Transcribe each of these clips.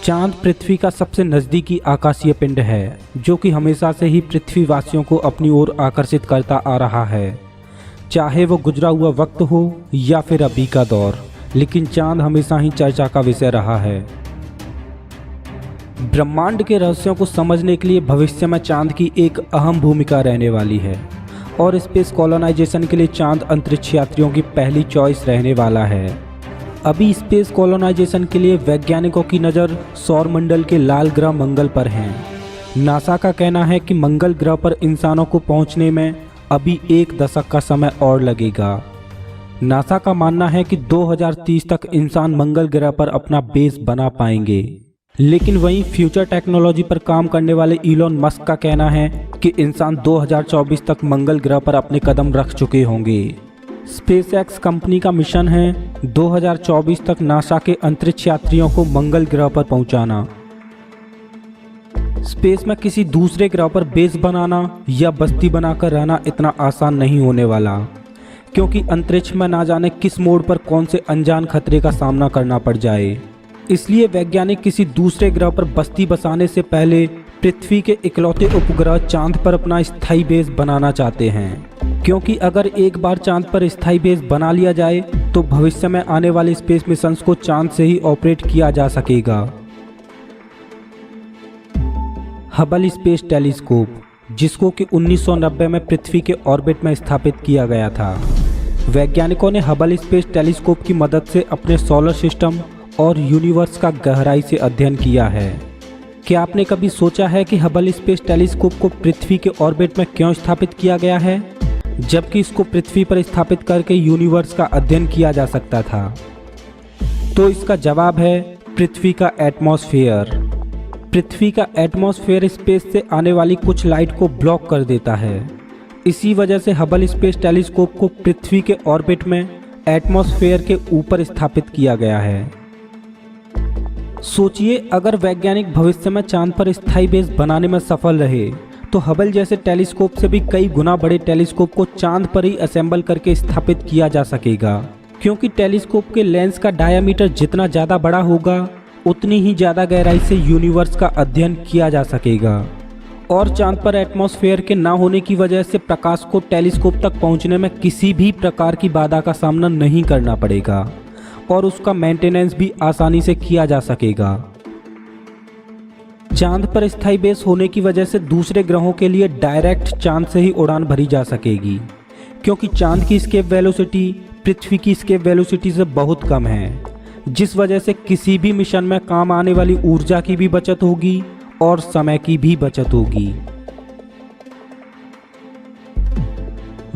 चांद पृथ्वी का सबसे नज़दीकी आकाशीय पिंड है जो कि हमेशा से ही पृथ्वीवासियों को अपनी ओर आकर्षित करता आ रहा है, चाहे वो गुजरा हुआ वक्त हो या फिर अभी का दौर। लेकिन चांद हमेशा ही चर्चा का विषय रहा है। ब्रह्मांड के रहस्यों को समझने के लिए भविष्य में चांद की एक अहम भूमिका रहने वाली है और स्पेस कॉलोनाइजेशन के लिए चांद अंतरिक्ष यात्रियों की पहली चॉइस रहने वाला है। अभी स्पेस कॉलोनाइजेशन के लिए वैज्ञानिकों की नज़र सौर मंडल के लाल ग्रह मंगल पर है। नासा का कहना है कि मंगल ग्रह पर इंसानों को पहुंचने में अभी 1 दशक का समय और लगेगा। नासा का मानना है कि 2030 तक इंसान मंगल ग्रह पर अपना बेस बना पाएंगे। लेकिन वहीं फ्यूचर टेक्नोलॉजी पर काम करने वाले इलॉन मस्क का कहना है कि इंसान 2024 तक मंगल ग्रह पर अपने कदम रख चुके होंगे। स्पेसएक्स कंपनी का मिशन है 2024 तक नासा के अंतरिक्ष यात्रियों को मंगल ग्रह पर पहुंचाना। स्पेस में किसी दूसरे ग्रह पर बेस बनाना या बस्ती बनाकर रहना इतना आसान नहीं होने वाला, क्योंकि अंतरिक्ष में ना जाने किस मोड़ पर कौन से अनजान खतरे का सामना करना पड़ जाए। इसलिए वैज्ञानिक किसी दूसरे ग्रह पर बस्ती बसाने से पहले पृथ्वी के इकलौते उपग्रह चांद पर अपना स्थायी बेस बनाना चाहते हैं, क्योंकि अगर एक बार चांद पर स्थायी बेस बना लिया जाए तो भविष्य में आने वाले स्पेस मिशंस को चांद से ही ऑपरेट किया जा सकेगा। हबल स्पेस टेलीस्कोप, जिसको कि 1990 में पृथ्वी के ऑर्बिट में स्थापित किया गया था। वैज्ञानिकों ने हबल स्पेस टेलीस्कोप की मदद से अपने सोलर सिस्टम और यूनिवर्स का गहराई से अध्ययन किया है। क्या आपने कभी सोचा है कि हबल स्पेस टेलीस्कोप को पृथ्वी के ऑर्बिट में क्यों स्थापित किया गया है, जबकि इसको पृथ्वी पर स्थापित करके यूनिवर्स का अध्ययन किया जा सकता था? तो इसका जवाब है पृथ्वी का एटमॉस्फेयर। पृथ्वी का एटमॉस्फेयर स्पेस से आने वाली कुछ लाइट को ब्लॉक कर देता है। इसी वजह से हबल स्पेस टेलीस्कोप को पृथ्वी के ऑर्बिट में एटमॉस्फेयर के ऊपर स्थापित किया गया है। सोचिए, अगर वैज्ञानिक भविष्य में चांद पर स्थायी बेस बनाने में सफल रहे तो हबल जैसे टेलीस्कोप से भी कई गुना बड़े टेलीस्कोप को चांद पर ही असेंबल करके स्थापित किया जा सकेगा, क्योंकि टेलीस्कोप के लेंस का डायामीटर जितना ज़्यादा बड़ा होगा उतनी ही ज़्यादा गहराई से यूनिवर्स का अध्ययन किया जा सकेगा। और चांद पर एटमॉस्फेयर के ना होने की वजह से प्रकाश को टेलीस्कोप तक पहुंचने में किसी भी प्रकार की बाधा का सामना नहीं करना पड़ेगा और उसका मेंटेनेंस भी आसानी से किया जा सकेगा। चांद पर स्थायी बेस होने की वजह से दूसरे ग्रहों के लिए डायरेक्ट चांद से ही उड़ान भरी जा सकेगी, क्योंकि चांद की एस्केप वेलोसिटी पृथ्वी की एस्केप वेलोसिटी से बहुत कम है, जिस वजह से किसी भी मिशन में काम आने वाली ऊर्जा की भी बचत होगी और समय की भी बचत होगी।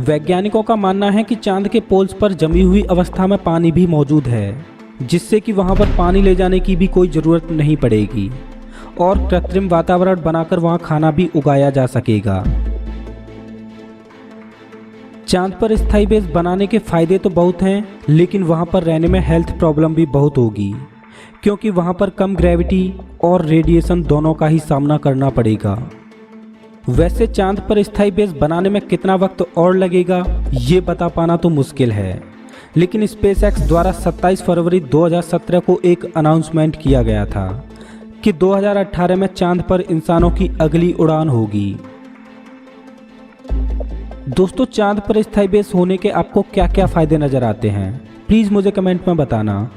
वैज्ञानिकों का मानना है कि चांद के पोल्स पर जमी हुई अवस्था में पानी भी मौजूद है, जिससे कि वहां पर पानी ले जाने की भी कोई ज़रूरत नहीं पड़ेगी और कृत्रिम वातावरण बनाकर वहां खाना भी उगाया जा सकेगा। चांद पर स्थायी बेस बनाने के फायदे तो बहुत हैं, लेकिन वहां पर रहने में हेल्थ प्रॉब्लम भी बहुत होगी, क्योंकि वहां पर कम ग्रेविटी और रेडिएशन दोनों का ही सामना करना पड़ेगा। वैसे चांद पर स्थायी बेस बनाने में कितना वक्त और लगेगा ये बता पाना तो मुश्किल है, लेकिन स्पेसएक्स द्वारा 27 फरवरी 2017 को एक अनाउंसमेंट किया गया था कि 2018 में चांद पर इंसानों की अगली उड़ान होगी। दोस्तों, चांद पर स्थायी बेस होने के आपको क्या क्या फ़ायदे नज़र आते हैं, प्लीज़ मुझे कमेंट में बताना।